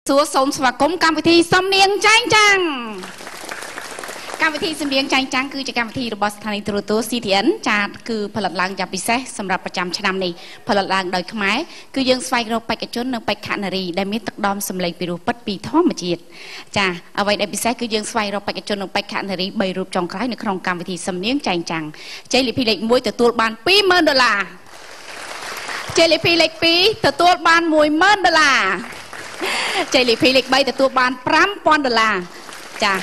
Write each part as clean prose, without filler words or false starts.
សួរសូមស្វាគមន៍កម្មវិធីសំនៀងចែងចាំងកម្មវិធីសំនៀងចែងចាំងគឺជាកម្មវិធីរបស់ស្ថានីយទូរទស្សន៍ CTN ចាតគឺផលិតឡើងយ៉ាងពិសេសសម្រាប់ប្រចាំឆ្នាំនេះផលិតឡើងដោយខ្មែរគឺយើងស្វែងរកបេក្ខជននិងបេក្ខនារីដែលមានទឹកដមសម្លេងពីរោះពិតពីធម្មជាតិចាអ្វីដែលពិសេសគឺយើងស្វែងរកបេក្ខជននិងបេក្ខនារី3រូបចុងក្រោយនៅក្នុងកម្មវិធីសំនៀងចែងចាំងជ័យលាភីលេខ1ទទួលបាន$20,000ជ័យលាភីលេខ2ទទួលបាន$10,000ជ័យលាភីលេខ3ទទួលបាន$5,000ចា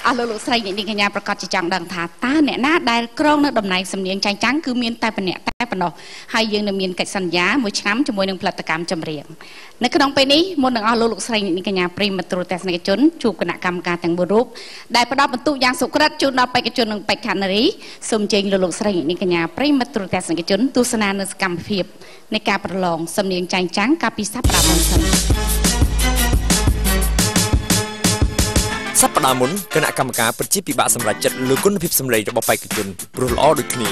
អស់លោកស្រីអ្នកនាងកញ្ញាប្រកាសជាចង់ដឹងថាតើអ្នកណាដែលក្រងនៅតំណែងសំនៀងចែងចាំងគឺមានតែម្នាក់តែប៉ុណ្ណោះហើយយើងនឹងមានកិច្ចសន្យាមួយឆ្នាំជាមួយនឹងផលិតកម្មចម្រៀងនៅក្នុងពេលនេះមុននឹងអស់លោកស្រីអ្នកនាងកញ្ញាប្រិយមិត្តទូរទស្សនិកជនជួបគណៈកម្មការទាំង4រូបដែលផ្ដល់បន្ទុកយ៉ាងសុក្រិតជូនដល់បេក្ខជននិងបេក្ខនារីសូមអញ្ជើញលោកស្រីអ្នកនាងកញ្ញាប្រិយមិត្តទូរទស្សនិកជនទស្សនានៅសកម្មភាពនៃការប្រឡងសំនៀងចែងចាំងកាលពីសប្តាហ៍មុនសិនសប្តាហ៍មុនគណៈកម្មការពិតជាពិបាកសម្រេចចិត្តលើគុណភាពសម្លេងរបស់បេក្ខជនព្រោះល្អដូចគ្នា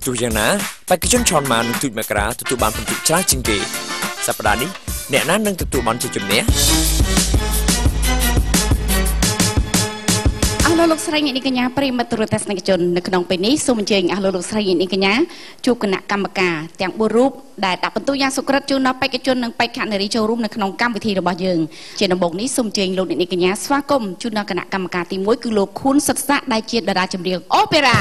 ទោះយ៉ាងណាបេក្ខជនឆនម៉ាននិងទូចមករាទទួលបានពិន្ទុច្រើនជាងគេសប្តាហ៍នេះអ្នកណានឹងទទួលបានជ័យជំនះអស់លោកស្រីអ្នកនាងកញ្ញាប្រិយមិត្តទូរទស្សនិកជននៅក្នុងពេលនេះសូមអញ្ជើញអស់លោកស្រីអ្នកនាងកញ្ញាជួបគណៈកម្មការទាំង4រូបដែលដាក់បន្ទុកយ៉ាងសុក្រិតជូនដល់បេក្ខជននិងបេក្ខនារីចូលរួមនៅក្នុងកម្មវិធីរបស់យើងជាដំបូងនេះសូមអញ្ជើញលោកអ្នកនាងកញ្ញាស្វាគមន៍ជូនដល់គណៈកម្មការទី1គឺលោកខួនសិតសាដែលជាតារាចម្រៀងអូប៉េរ៉ា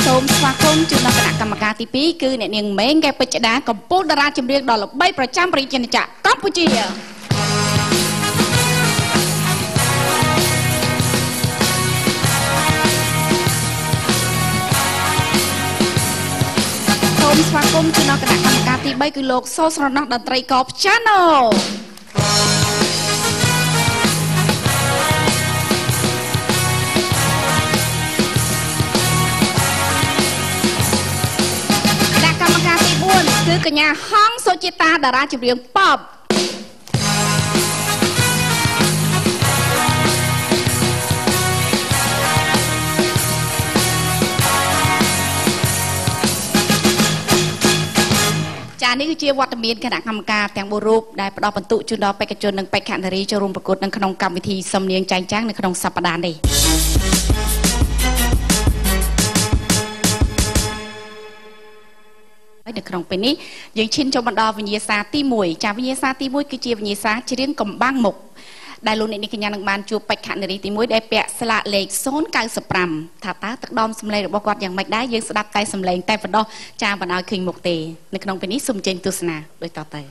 សូមស្វាគមន៍ជូនដល់គណៈកម្មការទី2គឺអ្នកនាងម៉េងកែពេជ្ជដាកំពូលតារាចម្រៀងដ៏ល្បីប្រចាំប្រជាជាតិកម្ពុជាសូមស្វាគមន៍ជូនដល់គណៈកម្មការទី3គឺលោកសូស្រណោះតន្ត្រីករព្យ៉ាណូគឺកញ្ញាហងសុជាតាតារាចម្រៀងប៉បចានេះគឺជាវត្តមានគណៈកម្មការទាំង4រូបដែលផ្ដល់បន្ទុកជូនដល់បេក្ខជននិងបេក្ខនារីចូលរួមប្រកួតនៅក្នុងកម្មវិធីសំនៀងចែងចាំងនៅក្នុងសប្តាហ៍នេះនៅក្នុងពេលនេះយើងឈានចូលមកដល់វិញ្ញាសាទី1ចាវិញ្ញាសាទី1គឺជាវិញ្ញាសាច្រៀងកំបាំងមុខដែលលោកអ្នកនាងកញ្ញានឹងបានជួបបេក្ខនារីទី1ដែលពាក់ស្លាកលេខ095ថាតើទឹកដមសម្លេងរបស់គាត់យ៉ាងម៉េចដែរយើងស្ដាប់តែសម្លេងតែប៉ុណ្ណោះចាមិនឲ្យឃើញមុខទេនៅក្នុងពេលនេះសូមចេញទស្សនាដូចតទៅ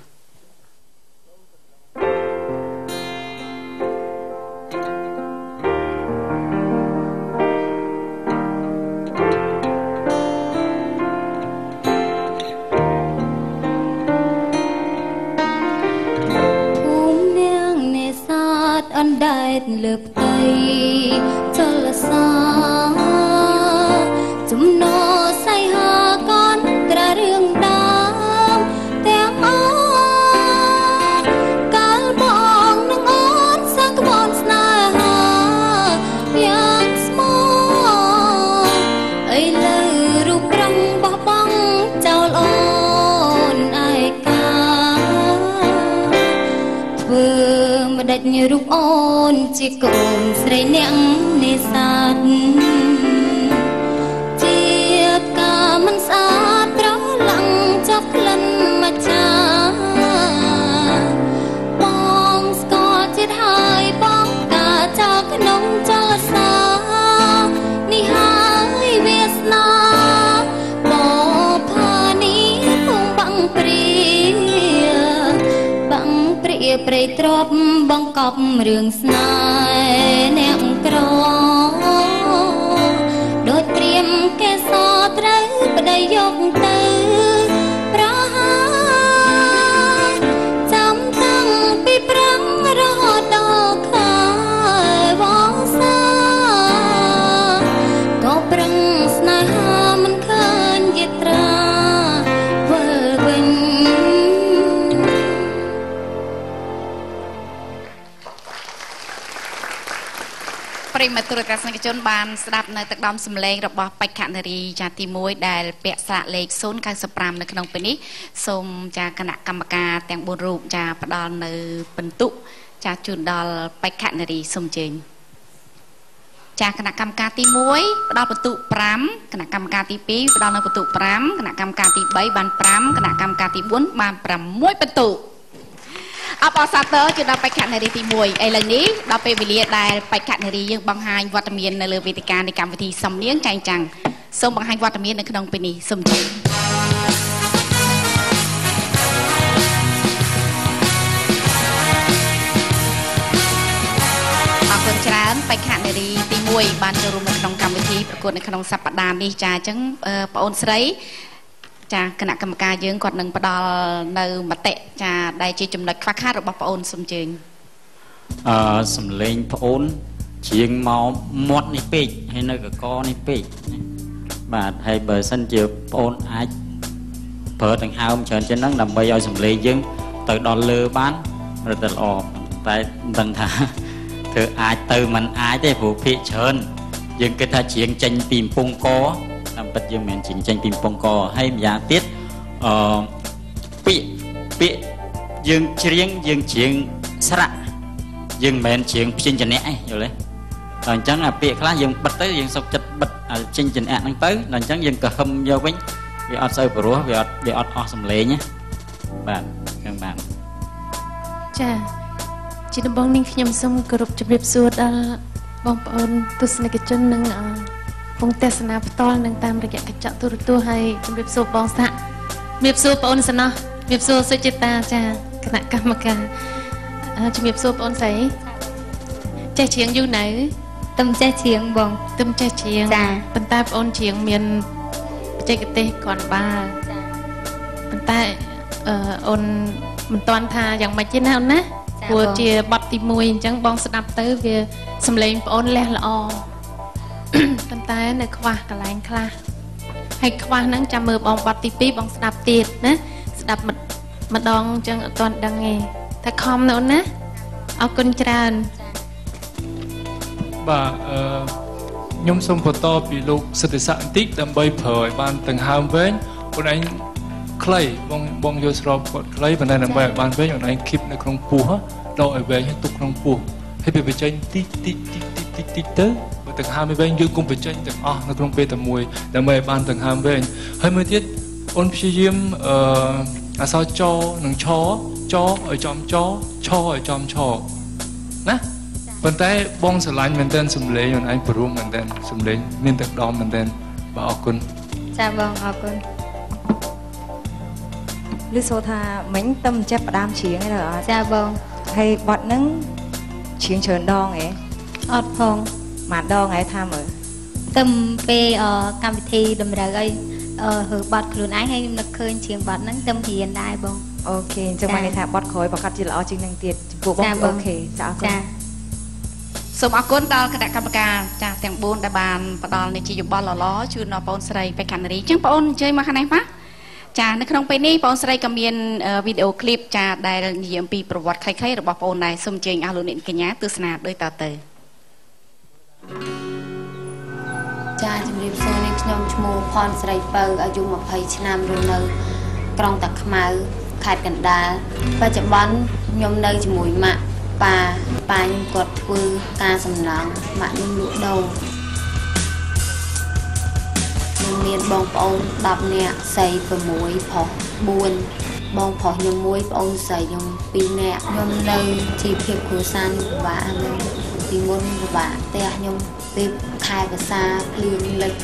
ได้เลือกไปจลสาจุมโนใส่หาก้อนกระเรื่องดาวแต่อ้อกาลบองนึงอ้อนสักบอนสนาหาอย่างสมอไอเลยรูปรังบ่บังเจ้าอ่อนไอกาเพื่อมาดัดรูปอ่อนជាកូនស្រីអ្នកនេសាទជាការមិនស្អាតត្រឡងចាប់ក្លិនមកចាបងស្គាល់ចិត្តហើយបងកាចោលក្នុងចលសានេះហើយវាសនាបផានេះពងបាំងព្រាបាំងព្រាព្រៃទ្របបង្កប់រឿងស្នេហ៍អ្នកក្រដូចព្រាមកេសរត្រូវប្តីយកទៅប្រហារចាំតាំងពីប្រាំងរហូតដល់ខែវស្សាក៏ប្រឹងស្នេហាមិនឃើញយេត្រាវិលវិញ មកទូរទស្សនិកជនបានស្ដាប់នៅទឹកដមសម្លេងរបស់បេក្ខនារីចាទី1ដែលពាក់ស្លាកលេខ095នៅក្នុងពេលនេះសូមចាគណៈកម្មការទាំង4រូបចាផ្ដល់នៅបន្ទុកចាជូនដល់បេក្ខនារីសូមជើញចាគណៈកម្មការទី1ផ្ដល់បន្ទុក5គណៈកម្មការទី2ផ្ដល់នៅបន្ទុក5គណៈកម្មការទី3បាន5គណៈកម្មការទី4បាន6បន្ទុកអបអរសាទរជូនដល់បេក្ខនារីទី1ឥឡូវនេះដល់ពេលវេលាដែលបេក្ខនារីយើងបង្ហាញវត្តមាននៅលើវេទិកានៃកម្មវិធីសំនៀងចែងចាំងសូមបង្ហាញវត្តមាននៅក្នុងពេលនេះសូមជម្រាបអរគុណច្រើនបេក្ខនារីទី1បានចូលរួមនៅក្នុងកម្មវិធីប្រកួតនៅក្នុងសប្តាហ៍នេះចាអញ្ចឹងបងអូនស្រីចាគណៈកម្មការយើងគាត់នឹងផ្ដល់នៅមតិចាដែលជាចំណុចខ្វះខាតរបស់បងអូនសូមជើញសំលេងបងអូនជាងមកមាត់នេះពេកហើយនៅកកនេះពេកបាទហើយបើសិនជាបងអូនអាចប្រើដង្ហើមច្រើនជាងហ្នឹងដើម្បីឲ្យសំលេងយើងទៅដល់លើបានរឹតតែល្អតែមិនដឹងថាធ្វើអាចទៅមិនអាចទេព្រោះភាគច្រើនយើងគិតថាច្រៀងចេញពីកំពង់កតាមពិតយើងមិនមែនច្រៀងចេញពីកំពង់កហើយម្យ៉ាងទៀតពាក្យយើងច្រៀងស្រៈយើងមិនមែនច្រៀងព្យញ្ជនៈទេយល់ទេដល់អញ្ចឹងអាពាក្យខ្លះយើងបិទទៅយើងសុខចិត្តបិទព្យញ្ជនៈហ្នឹងទៅដល់អញ្ចឹងយើងក៏ហឹមយកវិញវាអត់សូវព្រោះវាអត់អស់សំឡេងណាបាទអញ្ចឹងបាទចាជាដំបូងនេះខ្ញុំសូមគោរពជម្រាបសួរដល់បងប្អូនទស្សនិកជននិងពងទស្សនាផ្ទាល់នឹងតាមរយៈកញ្ចក់ទូរទស្សន៍ហើយជម្រាបសួរបងសាក់ជម្រាបសួរបងអូនសំណោះជម្រាបសួរសុចិតាចាគណៈកម្មការជម្រាបសួរបងអូនស្រីចេះច្រៀងយូរនៅទំចេះច្រៀងបងទំចេះច្រៀងចាប៉ុន្តែបងអូនច្រៀងមានបច្ចេកទេសគ្រាន់បើចាប៉ុន្តែអូនមិនតាន់ថាយ៉ាងម៉េចទេណាអូនណាព្រោះជាបទទី1អញ្ចឹងបងស្ដាប់ទៅវាសំឡេងបងអូនលះល្អប៉ុន្តែនៅខ្វះកន្លែងខ្លះហើយខ្វះហ្នឹងចាំមើលបងបទទី2បងស្ដាប់ទៀតណាស្ដាប់ម្ដងអញ្ចឹងអត់ទាន់ដឹងទេតែខំណាអូនណាអរគុណច្រើនបាទខ្ញុំសូមបន្តពីលោកសិទ្ធិស័ក្តិបន្តិចដើម្បីប្រើឲ្យបានដង្ហើមវែងខ្លួនឯងខ្លីបងយកស្របគាត់ខ្លីប៉ុន្តែដើម្បីឲ្យបានវែងខ្លួនឯង keep នៅក្នុងពោះដកឲ្យវែងឲ្យទុកក្នុងពោះហើយពេលបញ្ចេញតិចទៅបើដង្ហើមវែងយើងគុំបញ្ចេញទាំងអស់នៅក្នុងពេលតែមួយដើម្បីឲ្យបានដង្ហើមវែងហើយមួយទៀតអូនព្យាយាមអក្សរចនិងឆឲ្យចំឆឲ្យចំឆណាប៉ុន្តែបងស្រឡាញ់មែនតើសំឡេងខ្លួនឯងព្រមមែនតើសំឡេងមានទឹកដមមែនតើបាទអរគុណចាបងអរគុណឮសូរថាមិញតឹមចាប់ផ្ដើមច្រៀងឯអត់ចាបងហើយបទហ្នឹងច្រៀងច្រើនដងឯអត់ផងមួយដងឯថាមើលតឹមពេលកម្មវិធីតម្រូវឲ្យហឺបទខ្លួនឯងហើយខ្ញុំនឹកឃើញច្រៀងបទហ្នឹងតឹមរៀនដែរបងអូខេអញ្ចឹងបានន័យថាបទក្រោយប្រកាសជាល្អជាងនឹងទៀតចំពោះបងអូខេចាអរគុណសូមអរគុណដល់គណៈកម្មការចាស់ទាំង4ដែលបានផ្ដល់នីតិយោបល់ល្អៗជូនដល់បងស្រីបេក្ខនារីអញ្ចឹងបងអូនអញ្ជើញមកខាងនេះបាទចានៅក្នុងពេលនេះបងស្រីក៏មានវីដេអូឃ្លីបចាដែលនិយាយអំពីប្រវត្តិខ្លីៗរបស់បងអូនដែរសូមអញ្ជើញអស់លោកអ្នកកញ្ញាទស្សនាដូចតទៅចាជំរាបសួរនាងខ្ញុំឈ្មោះផនស្រីពៅអាយុ20ឆ្នាំរស់នៅក្រុងតាខ្មៅខេត្តកណ្ដាលបច្ចុប្បន្នខ្ញុំនៅជាមួយម៉ាក់ប៉ាខ្ញុំគាត់ធ្វើការសំណង់ម៉ាក់ខ្ញុំលក់ដូរខ្ញុំមានបងប្អូន10នាក់ស្រី6ប្រុស4បងប្រុសខ្ញុំ1ប្អូនស្រីខ្ញុំ2នាក់ខ្ញុំនៅជីវភាពគ្រួសារនេះពិបាកខ្ញុំពីមុនពិបាកផ្ទះខ្ញុំពេលខែភាសាភ្លៀងលិច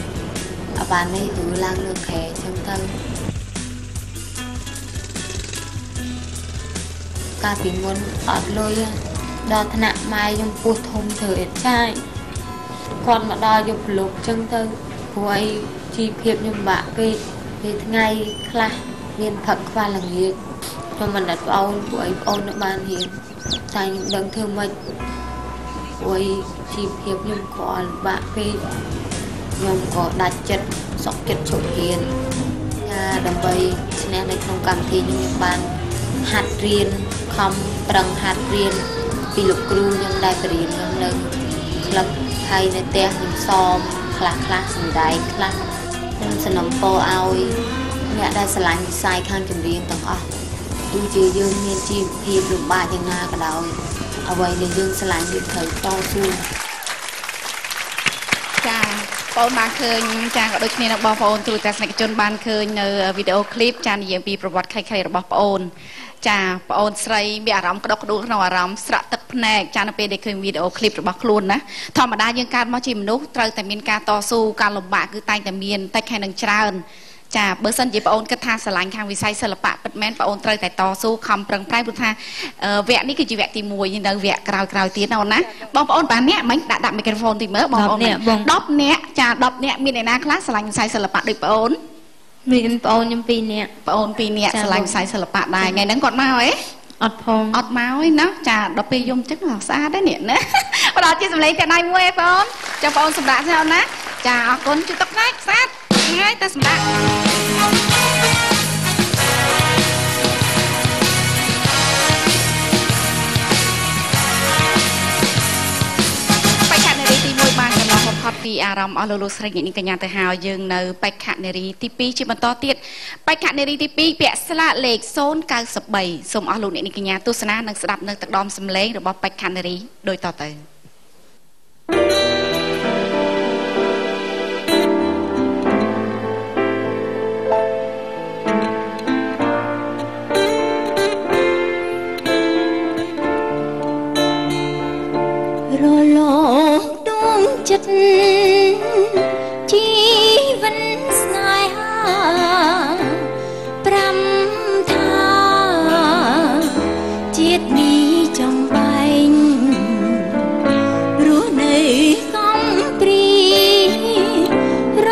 អាបាននេះឬឡើងលើខែអញ្ចឹងទៅកាលពីមុនអត់លុយដល់ថ្នាក់ម៉ែខ្ញុំពោះធំធ្វើអេតចាយគាត់មកដល់យកប្រឡូកអញ្ចឹងទៅព្រោះអីជីវភាពខ្ញុំបាក់ពេកពេលថ្ងៃខ្លះមានផឹកខ្វះល្ងាចខ្ញុំមិនដឹងប្អូនព្រោះអីប្អូននៅបានរៀនតែខ្ញុំដឹងធ្វើម៉េចព្រោះអីជីវភាពខ្ញុំក៏លំបាកពេកខ្ញុំក៏ដាច់ចិត្តសុខចិត្តឈប់រៀនដើម្បីឈ្នះនៅក្នុងកម្មវិធីខ្ញុំបានហាត់រៀនខំប្រឹងហាត់រៀនពីលោកគ្រូខ្ញុំដែលបរៀនខ្ញុំនៅ ក្លឹបហើយនៅផ្ទះខ្ញុំសមខ្លះសំដែងខ្លះខ្ញុំសនំពោឲ្យអ្នកដែលស្រឡាញ់វិស័យខាងចម្រៀងទាំងអស់ទោះជាយើងមានជីវភាពលំបាកយ៉ាងណាក៏ដោយអ្វីដែលយើងស្រឡាញ់យើងត្រូវតស៊ូចាបងបានឃើញចាក៏ដូចគ្នានៅបងប្អូនទូរទស្សនិកជនបានឃើញនៅវីដេអូឃ្លីបចានិយាយពីប្រវត្តិខ្លីៗរបស់បងអូនចាបងអូនស្រីមានអារម្មណ៍ក្តុកក្តួលក្នុងអារម្មណ៍ស្រក់ទឹកភ្នែកចានៅពេលដែលឃើញវីដេអូឃ្លីបរបស់ខ្លួនណាធម្មតាយើងកើតមកជាមនុស្សត្រូវតែមានការតស៊ូការលំបាកគឺតែងតែមានតិចខែនឹងច្រើនចាបើសិនជាបងអូនគិតថាស្រឡាញ់ខាងវិស័យសិល្បៈពិតមែនបងអូនត្រូវតែតស៊ូខំប្រឹងប្រែងព្រោះថាវគ្គនេះគឺជាវគ្គទី1នៅវគ្គក្រោយទៀតណាអូនណាបងប្អូនបានអ្នកមិញដាក់មីក្រូហ្វូនទីមើលបងប្អូន10អ្នកចា10អ្នកមានអ្នកណាខ្លះស្រឡាញ់វិស័យសិល្បៈដូចបងអូនមានបងអូនខ្ញុំ2នាក់បងអូន2នាក់ស្រឡាញ់វិស័យសិល្បៈដែរថ្ងៃហ្នឹងគាត់មកហ៎អត់ផងអត់មកទេណាចាដល់ពេលយំចឹងស្អាតដែរនេះណាបើដល់ជាសម្លេងតែដៃមួយឯងបងអូនចាំបងអូនសម្រាប់ទេអូនណាចាអរគុណជួយទុកផ្នែកស្អាតហើយទៅសម្រាប់បានកន្លងផុតពីអារម្មណ៍អស់លោកស្រីនេះកញ្ញាទៅហើយយើងនៅបេក្ខនារីទី2ជាបន្តទៀតបេក្ខនារីទី2ពាក់ស្លាកលេខ093សូមអស់លោកអ្នកនាងកញ្ញាទស្សនានិងស្ដាប់នៅទឹកដមសម្លេងរបស់បេក្ខនារីដូចតទៅចិត្តជីវិតស្នេហា5ថាជាតិនេះចំបែងរស់នៅកំព្រីរ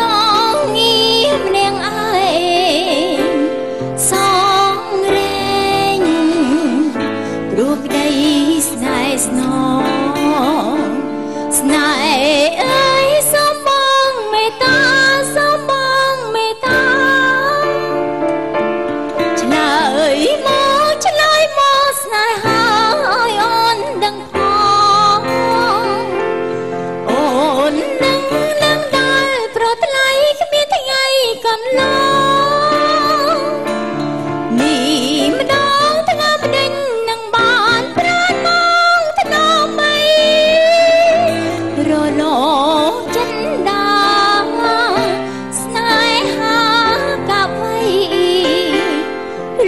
ងងារម្នាក់ឯងសងរែងព្រោះក្តីស្នេហ៍ស្នងស្នេហ៍អើយសូមបងមេត្តាសូមបងមេត្តាឆ្លើយមកស្នេហាឲ្យអូនដឹងផងអូននឹងដែលប្រថ្លៃគ្មានថ្ងៃកន្លងនេះម្ដងថ្ងៃម្ដេញនឹងបានប្រាណមកថ្នមអីរលចិនដាស្នេហាកាប់ໄວ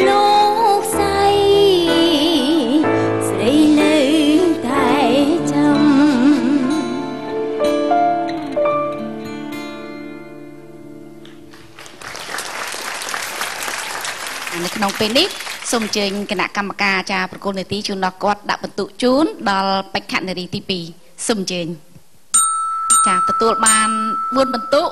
លោកស្រីស្រីនៅតែចាំនៅក្នុងពេលនេះសូមអញ្ជើញគណៈកម្មការចាប្រគល់នីតិជូនដល់គាត់ដាក់បន្ទុកជូនដល់បេក្ខនារីទី2សូមអញ្ជើញចាទទួលបាន4បន្ទុក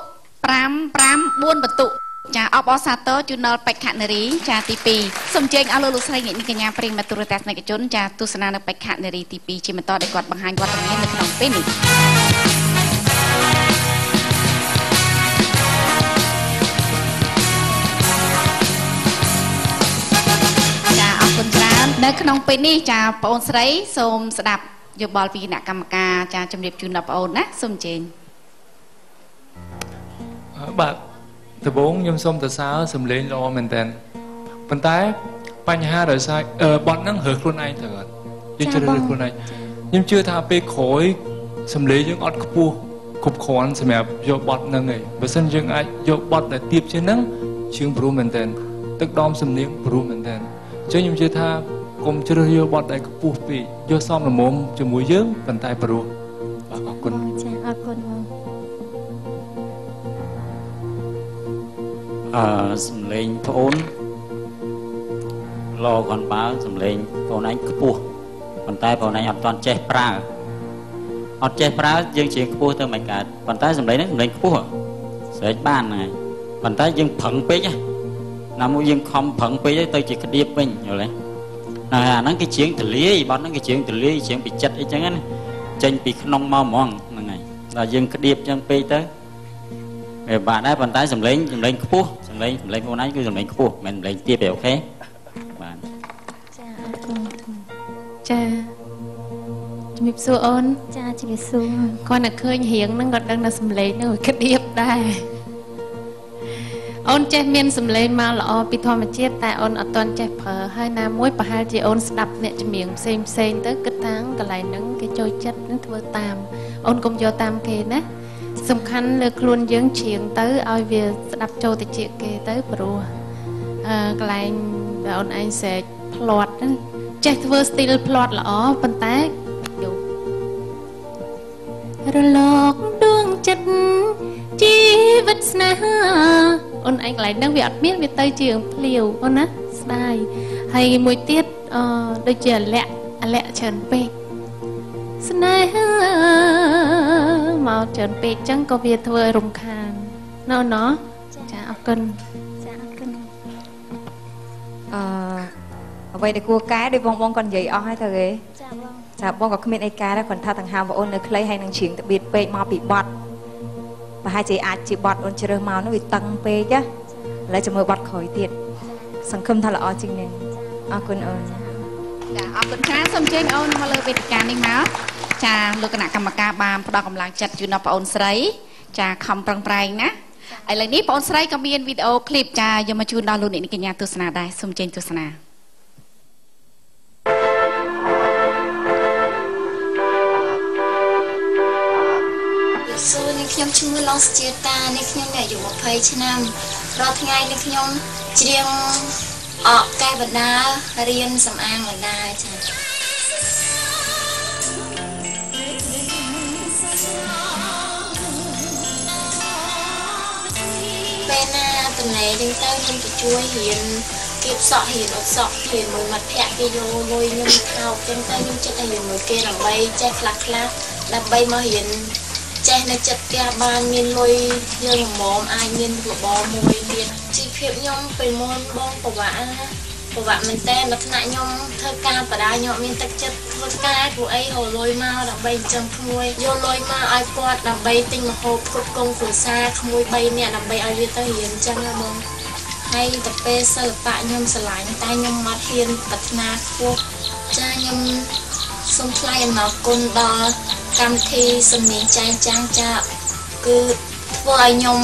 4បន្ទុកចាអបអរសាទរជូនដល់បេក្ខនារីចាទី2សូមអញ្ជើញអស់លោកស្រីអ្នកកញ្ញាប្រិយមិត្តទូរទស្សនិកជនចាទស្សនានៅបេក្ខនារីទី2ជាបន្តដែលគាត់បង្ហាញវត្តមាននៅក្នុងពេលនេះចាអរគុណច្រើននៅក្នុងពេលនេះចាបងអូនស្រីសូមស្ដាប់យោបល់ពីគណៈកម្មការចាជំរាបជូនដល់បងអូនណាសូមអញ្ជើញបាទដំបូងខ្ញុំសូមសរសើរសម្លេងល្អមែនតើប៉ុន្តែបញ្ហាដោយសារបត់ហ្នឹងរើសខ្លួនឯងទៅអត់យើងជ្រើសរើសខ្លួនឯងខ្ញុំជឿថាពេលក្រោយសម្លេងយើងអត់ខ្ពស់គ្រប់គ្រាន់សម្រាប់យកបត់ហ្នឹងឯងបើមិនយើងអាចយកបត់ដែលទៀបជាងហ្នឹងជើងព្រោះមែនតើទឹកដមសំនៀងព្រោះមែនតើអញ្ចឹងខ្ញុំជឿថាកុំជ្រើសយកបត់ដែលខ្ពស់ពេកយកសមល្មមជាមួយយើងប៉ុន្តែព្រោះអរគុណចាអរគុណបងសំឡេងប្អូនល្អគាត់បើសំឡេងប្អូនឯងខ្ពស់ប៉ុន្តែប្អូនឯងអត់ទាន់ចេះប្រើយើងជាងខ្ពស់ទៅមិនកើតប៉ុន្តែសំឡេងហ្នឹងសំឡេងខ្ពស់ស្រែកបានហ្នឹងហើយប៉ុន្តែយើងប្រឹងពេកណាមួយយើងខំប្រឹងពេកទៅជាក្តៀបវិញយល់ទេអាហ្នឹងគេជាងទលាយបត់ហ្នឹងគេជាងទលាយជាងពីចិត្តអីចឹងណាចេញពីក្នុងមកហ្មងហ្នឹងហើយដល់យើងក្តៀបចឹងពេកទៅវាបាក់ដែរប៉ុន្តែសំឡេងខ្ពស់សំឡេងខ្លួនឯងគឺសំឡេងខ្ពស់មិនសំឡេងទាបទេអូខេបាទចា ជំរាបសួរអូនចាជំរាបសួរគាត់តែឃើញរៀងហ្នឹងគាត់ដឹងថាសំឡេងហ្នឹងគិតៀបដែរអូនចេះមានសំឡេងមកល្អពីធម្មជាតិតែអូនអត់ទាន់ចេះប្រើហើយណាមួយប្រហែលជាអូនស្ដាប់អ្នកចម្រៀងផ្សេងទៅគិតថាកន្លែងហ្នឹងគេចូលចិត្តនឹងធ្វើតាមអូនកុំយកតាមគេណាសំខាន់លើខ្លួនយើងច្រៀងទៅឲ្យវាស្ដាប់ចូលទៅជាគេទៅព្រោះកន្លែងដែលអូនឯងស្រែកផ្លាត់ហ្នឹងចេះធ្វើ style ផ្លាត់ល្អប៉ុន្តែយករលកដួងចិត្តជីវិតស្នេហាអូនឯងកន្លែងហ្នឹងវាអត់មានវាទៅជាភ្លាវអូនណាស្ដាយហើយមួយទៀតដូចជាអាលាក់ច្រើនពេកស្នេហាមកច្រើនពេកចឹងក៏វាធ្វើឲ្យរំខានណ៎ចាអរគុណចាអរគុណអ្វីដែលគួរកែដោយបងគាត់និយាយអស់ហើយទៅគេចាបងក៏គ្មានអីកែដែរគាត់ថាទាំងហាមបងអូននៅខ្លីហើយនឹងជ្រៀងតបៀតពេកមកពីបត់ប្រហែលជាអាចជាបត់អូនជ្រើសមកនោះវាតឹងពេកណាឥឡូវចាំមើលបត់ក្រោយទៀតសង្ឃឹមថាល្អជាងនេះអរគុណអូនចាអរគុណច្រើនសូមអញ្ជើញអូនមកលើវេទិកានេះមកចាលោកគណៈកម្មការបានផ្ដល់កម្លាំងចិត្តជូនដល់បងអូនស្រីចាខំប្រឹងប្រែងណាឥឡូវនេះបងអូនស្រីក៏មានវីដេអូឃ្លីបចាយកមកជូនដល់លោកអ្នកនាងកញ្ញាទស្សនាដែរសូមអញ្ជើញទស្សនាសួរនេះខ្ញុំឈ្មោះឡុងជាតានេះខ្ញុំអាយុ20ឆ្នាំរាល់ថ្ងៃនេះខ្ញុំច្រៀងអកកែបណ្ដារៀនសំអាងបណ្ដាចាពេលណាតំណែងយើងទៅខ្ញុំទៅជួយរៀនគៀបសក់រៀនអត់សក់រៀនមួយមាត់ភ័ក្រគេយកលុយខ្ញុំថោកចឹងទៅខ្ញុំចិត្តឲ្យរៀនមួយគេដើម្បីចេះខ្លះដើម្បីមករៀនចេះនៅចិត្តផ្ទះបានមានលុយយើងល្មមអាចមានរបរមួយទៀតជីវភាពខ្ញុំពេលមុនបងពិបាកមែនតើដល់ថ្នាក់ខ្ញុំធ្វើការបដាខ្ញុំមានទឹកចិត្តធ្វើការព្រោះអីរលុយមកដើម្បីចិញ្ចឹមក្មួយយកលុយមកឲ្យគាត់ដើម្បីទិញម្ហូបគ្រប់គ្រងគ្រួសារក្មួយ3នាក់ដើម្បីឲ្យវាទៅរៀនចឹងណាបងហើយទៅពេលសិល្បៈខ្ញុំស្រឡាញ់តែខ្ញុំមកហ៊ានប្រាថ្នាខ្ពស់ចាខ្ញុំសូមថ្លែងអំណរគុណដល់កម្មវិធីសំនៀងចែងចាំងចាគឺធ្វើឲ្យខ្ញុំ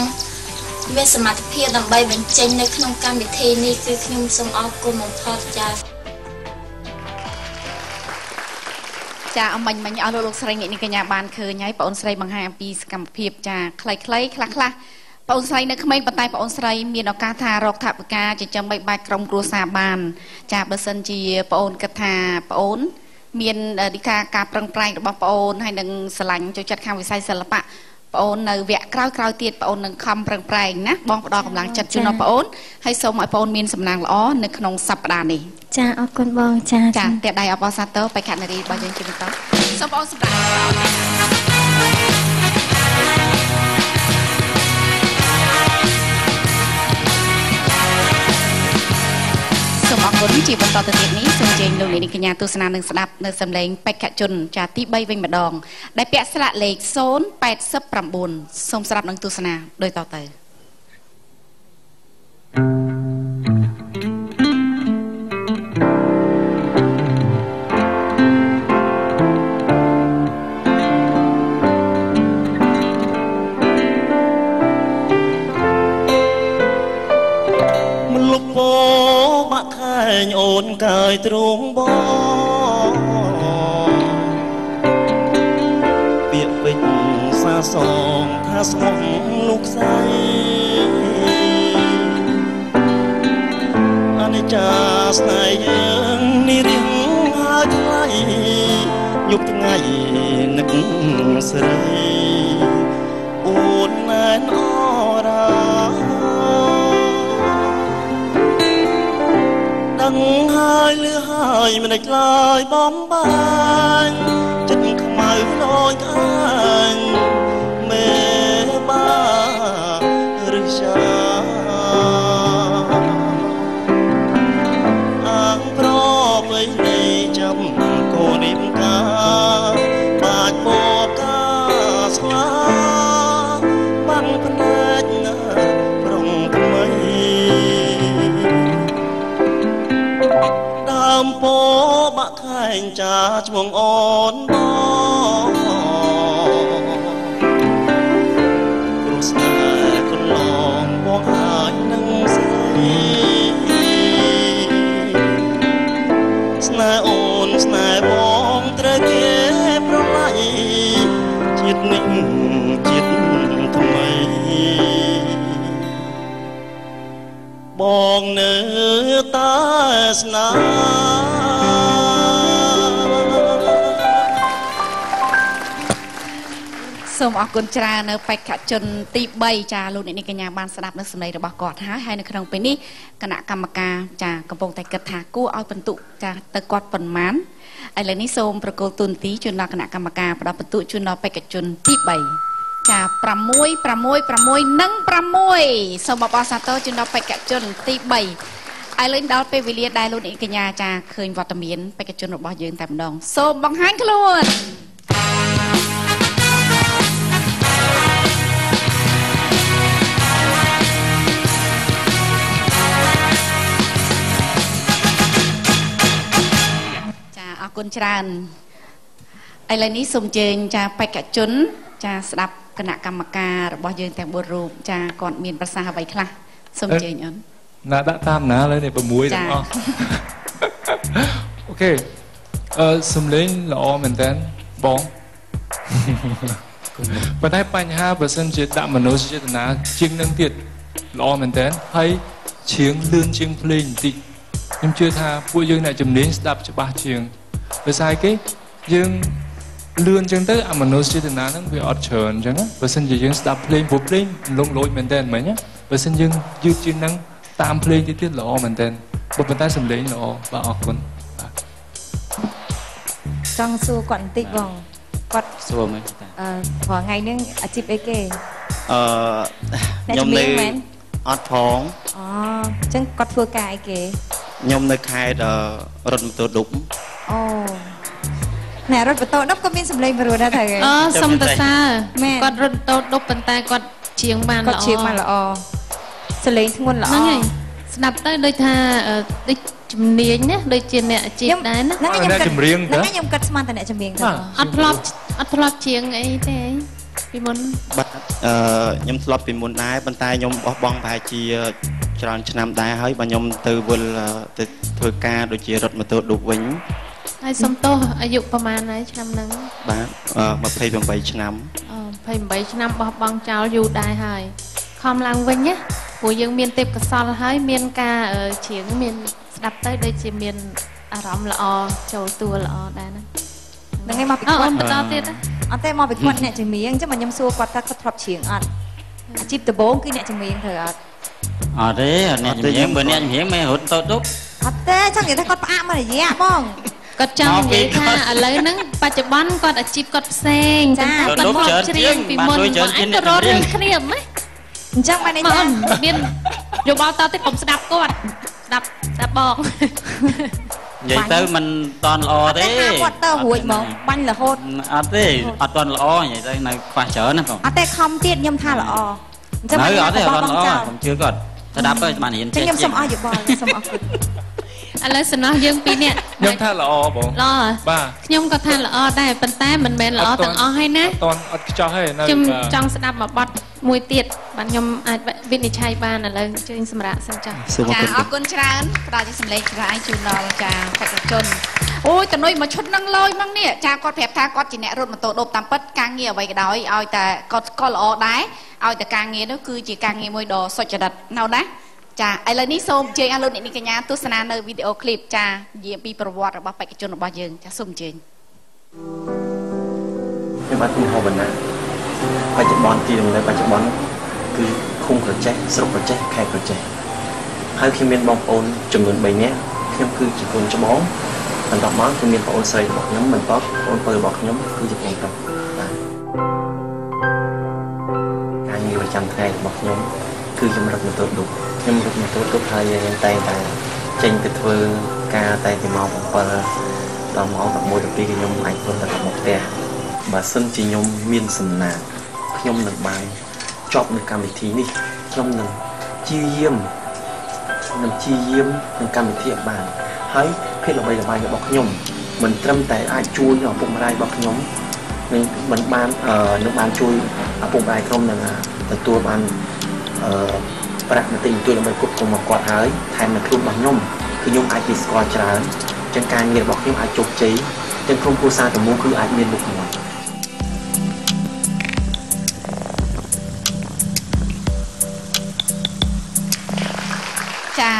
មានសមត្ថភាពដើម្បីបញ្ចេញនៅក្នុងកម្មវិធីនេះគឺខ្ញុំសូមអរគុណបំផុតចាអមិញឲ្យលោកស្រីនេះកញ្ញាបានឃើញហើយបងអូនស្រីបង្ហាញអំពីសកម្មភាពចាខ្លីៗខ្លះបងអូនស្រីនៅក្មេងប៉ុន្តែបងអូនស្រីមានឱកាសថារកថវិកាចិញ្ចឹមបីបាច់ក្រុមគ្រួសារបានចាបើសិនជាបងអូនគិតថាបងអូនមានឌីកាការប្រឹងប្រែងរបស់បងអូនហើយនឹងស្រឡាញ់ចូលចិត្តខាងវិស័យសិល្បៈបងអូននៅវគ្គក្រោយទៀតបងអូននឹងខំប្រឹងប្រែងណាបងផ្ដល់កម្លាំងចិត្តជូនដល់បងអូនហើយសូមឲ្យបងអូនមានសំណាងល្អនៅក្នុងសប្តាហ៍នេះចាអរគុណបងចាតែដៃអបអរសាទរបេក្ខនារីរបស់យើងជាបន្តសូមបងអូនសម្រាប់សូមអរគុណជាបន្តទៅទៀតនេះសូមអញ្ជើញលោកនាងកញ្ញាទស្សនានិងស្ដាប់នៅសំឡេងបេក្ខជនចាទី3វិញម្ដងដែលពាក់ស្លាកលេខ089សូមស្ដាប់និងទស្សនាដូចតទៅអូនកាយទ្រង់បងពាក្យពេចន៍សាសងថាស្មោះលោកស្រីអនិច្ចាស្នេហ៍យើងនេះរៀងហើយថ្លៃយប់ថ្ងៃនឹកស្រីអូនណែនអរ៉ាដឹងហើយលឺហើយមិនដេចឡើយបំបាញ់ចិត្តខ្មៅដោយខាញ់មេបាឬចាអាងប្របីនៃចាំកូនរៀបការបាច់បបការស្លាបានភ្នែកណាប្រងថ្មីដើមពោបាក់ខែងចាឈ្មោះអូនបង បងនៅតាស្នាសូមអរគុណច្រើននៅបេក្ខជនទី3ចាលោកអ្នកនាងកញ្ញាបានស្ដាប់នៅសម្លេងរបស់គាត់ហើយនៅក្នុងពេលនេះគណៈកម្មការចាកំពុងតែគិតថាគួរឲ្យបន្ទុកចាទៅគាត់ប៉ុន្មានឥឡូវនេះសូមប្រកល់ទូនទីជូនដល់គណៈកម្មការផ្ដល់បន្ទុកជូនដល់បេក្ខជនទី3ចា6 6 6និង6សូមអបអរសាទរជូនដល់បេក្ខជនទី3ឥឡូវដល់ពេលវេលាដែលលោកអ្នកកញ្ញាចាឃើញវត្តមានបេក្ខជនរបស់យើងតែម្ដងសូមបង្ហាញខ្លួនអរគុណច្រើនឥឡូវនេះសូមអញ្ជើញចាបេក្ខជនចាស្ដាប់គណៈកម្មការរបស់យើងទាំង4រូបចាគាត់មានប្រសាសន៍អ្វីខ្លះសូមអញ្ជើញអូនណាដាក់តាមណាលើនេះ6ទាំងអស់អូខេសំឡេងល្អមែនតើបងប៉ុន្តែបញ្ហាបើសិនជាដាក់មនោសញ្ចេតនាជាងនឹងទៀតល្អមែនតើហើយឈៀងលឿនជាងភ្លេងបន្តិចខ្ញុំជឿថាពួកយើងអ្នកជំនាញស្ដាប់ច្បាស់ជាងដោយសារគេយើងលឿនចឹងទៅអាមនោសញ្ចេតនាហ្នឹងវាអត់ច្រើនអញ្ចឹងបើសិនជាយើងស្ដាប់ភ្លេងព្រោះភ្លេងលងលោចមែនតើមិញណាបើសិនយើងយឺតជាងហ្នឹងតាមភ្លេងទៀតល្អមែនតើប៉ុន្តែសំឡេងល្អបាទអរគុណចង់សួរគាត់បន្តិចបងគាត់សួរមើលតាព្រោះថ្ងៃហ្នឹងអាជីពអីគេខ្ញុំនៅអត់ផងអញ្ចឹងគាត់ធ្វើការអីគេខ្ញុំនៅខេត្តរត់ម៉ូតូឌុបអូណែរត់ម៉ូតូឌុបក៏មានសម្លេងព្រោះដែរទៅសុំតសើគាត់រត់ម៉ូតូឌុបប៉ុន្តែគាត់ជាងបានល្អគាត់ជាងបានល្អសម្លេងធ្ងន់ល្អហ្នឹងហើយស្ដាប់ទៅដូចថាដូចជំនាញណាដូចជាអ្នកអាជីពដែរណាហ្នឹងខ្ញុំគិតខ្ញុំគិតស្មានតែអ្នកចម្រៀងទៅអត់ធ្លាប់ជាងអីទេពីមុនបាទខ្ញុំធ្លាប់ពីមុនដែរប៉ុន្តែខ្ញុំបោះបង់ប្រហែលជាច្រើនឆ្នាំដែរហើយបើខ្ញុំទៅវិលទៅធ្វើការដូចជារត់ម៉ូតូឌុបវិញហើយសុំទោសអាយុប្រហែលហើយឆ្នាំហ្នឹងបាទ28ឆ្នាំ28ឆ្នាំបោះបង់ចោលយូរដែរហើយខំឡើងវិញណាព្រោះយើងមានទេពកោសល្យហើយមានការច្រៀងមានស្ដាប់ទៅដូចជាមានអារម្មណ៍ល្អចូលតួល្អដែរហ្នឹងហ្នឹងឯងមកពីគាត់បន្តទៀតអត់ទេមកពីគាត់អ្នកចម្រៀងអញ្ចឹងមកខ្ញុំសួរគាត់ថាគាត់ធ្លាប់ច្រៀងអត់អាជីពដំបូងគឺអ្នកចម្រៀងត្រូវអត់អត់ទេអ្នកចម្រៀងបើអ្នកចម្រៀងមិនរត់តូចអត់ទេចង់និយាយថាគាត់ផ្អាកមករយៈបងគាត់ចង់និយាយថាឥឡូវហ្នឹងបច្ចុប្បន្នគាត់អាជីពគាត់ផ្សេងចាគាត់មកច្រៀងពីមុនគាត់ក៏រត់រឿងគ្នាហ្មងអញ្ចឹងបាននេះមានយោបល់តទៅកុំស្ដាប់គាត់ស្ដាប់បងនិយាយទៅមិនតន់ល្អទេគាត់ទៅរួចហ្មងបាញ់រហូតអត់ទេអត់តន់ល្អនិយាយទៅនៅខ្វះច្រើនណាបងអត់ទេខំទៀតខ្ញុំថាល្អអញ្ចឹងអត់ទេអត់ល្អខ្ញុំជឿគាត់ស្ដាប់ទៅបានរៀនចេះខ្ញុំសូមអរយោបល់សូមអរគុណឥឡូវសំណោះយើងពីរនាក់ខ្ញុំថាល្អបងល្អបាទខ្ញុំក៏ថាល្អដែរប៉ុន្តែមិនមែនល្អទាំងអស់ហើយណាអត់ខ្ចោះទេខ្ញុំចង់ស្ដាប់មួយបទមួយទៀតបាទខ្ញុំអាចវិនិច្ឆ័យបានឥឡូវជើញសម្រាប់សិនចា៎ចាអរគុណច្រើនផ្ដល់ជាសម្លេងច្រាយជូនដល់ចាបេក្ខជនអូយកនុយមកឈុតនឹងលយមកនេះចាគាត់ប្រាប់ថាគាត់ជាអ្នករត់ម៉ូតូឌុបតាមពិតការងារអ្វីក៏ដោយឲ្យតែគាត់ក៏ល្អដែរឲ្យតែការងារនោះគឺជាការងារមួយដ៏សុចរិតនៅណាចាឥឡូវនេះសូមអញ្ជើញអស់លោកអ្នកនាងកញ្ញាទស្សនានៅវីដេអូឃ្លីបចានិយាយពីប្រវត្តិរបស់បេក្ខជនរបស់យើងចាសូមអញ្ជើញខ្ញុំបាទខ្ញុំហៅបណ្ណាបច្ចុប្បន្នទីនៅបច្ចុប្បន្នគឺឃុំក្រចេះស្រុកក្រចេះខេត្តក្រចេះហើយខ្ញុំមានបងប្អូនចំនួន3នាក់ខ្ញុំគឺជាកូនច្បងបន្តមកគឺមានបងប្អូនស្រីរបស់ខ្ញុំបន្តបងប្អូនរបស់ខ្ញុំគឺជាបងប្រុសបាទការងារប្រចាំថ្ងៃរបស់ខ្ញុំគឺខ្ញុំរត់ម៉ូតូឌុបខ្ញុំរត់ម៉ូតូឌុបហើយខ្ញុំតែងតែចេញទៅធ្វើការតែពីម៉ោង7ដល់ម៉ោង11 12ខ្ញុំអាចព្រមទៅមកផ្ទះបើសិនជាខ្ញុំមានសំណាងខ្ញុំនឹងបានជាប់នៅកម្មវិធីនេះខ្ញុំនឹងព្យាយាមនឹងកម្មវិធីឲ្យបានហើយភាពល្បីល្បាញរបស់ខ្ញុំមិនត្រឹមតែអាចជួយឪពុកម្ដាយរបស់ខ្ញុំនឹងមិនបាននឹងបានជួយឪពុកម្ដាយក្រុមនឹងទទួលបានប្រាក់បន្តិចបន្តួចដើម្បីគ្រប់គ្រងមកគាត់ហើយថែមទាំងខ្លួនរបស់ខ្ញុំគឺខ្ញុំអាចគេស្គាល់ច្រើនចឹងការងាររបស់ខ្ញុំអាចជោគជ័យទាំងក្រុមគ្រួសារទាំងមូលគឺអាចមានមុខមាត់ ចា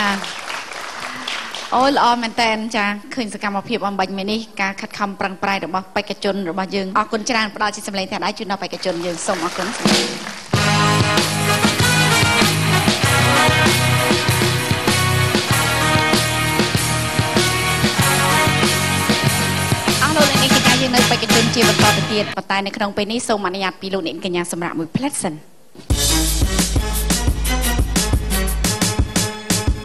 អូល្អមែនតើចាឃើញសកម្មភាពអំបញ្ញនេះការខិតខំប្រឹងប្រែងរបស់បេក្ខជនរបស់យើងអរគុណច្រើនផ្ដល់ជាសម្លេងទាំងដៃជូនដល់បេក្ខជនយើងសូមអរគុណលោកអ្នកនាងកញ្ញាយើងនៅបេក្ខជនជាបន្តទៅទៀតប៉ុន្តែនៅក្នុងពេលនេះសូមអនុញ្ញាតពីលោកអ្នកកញ្ញាសម្រាប់មួយផ្លែតសិន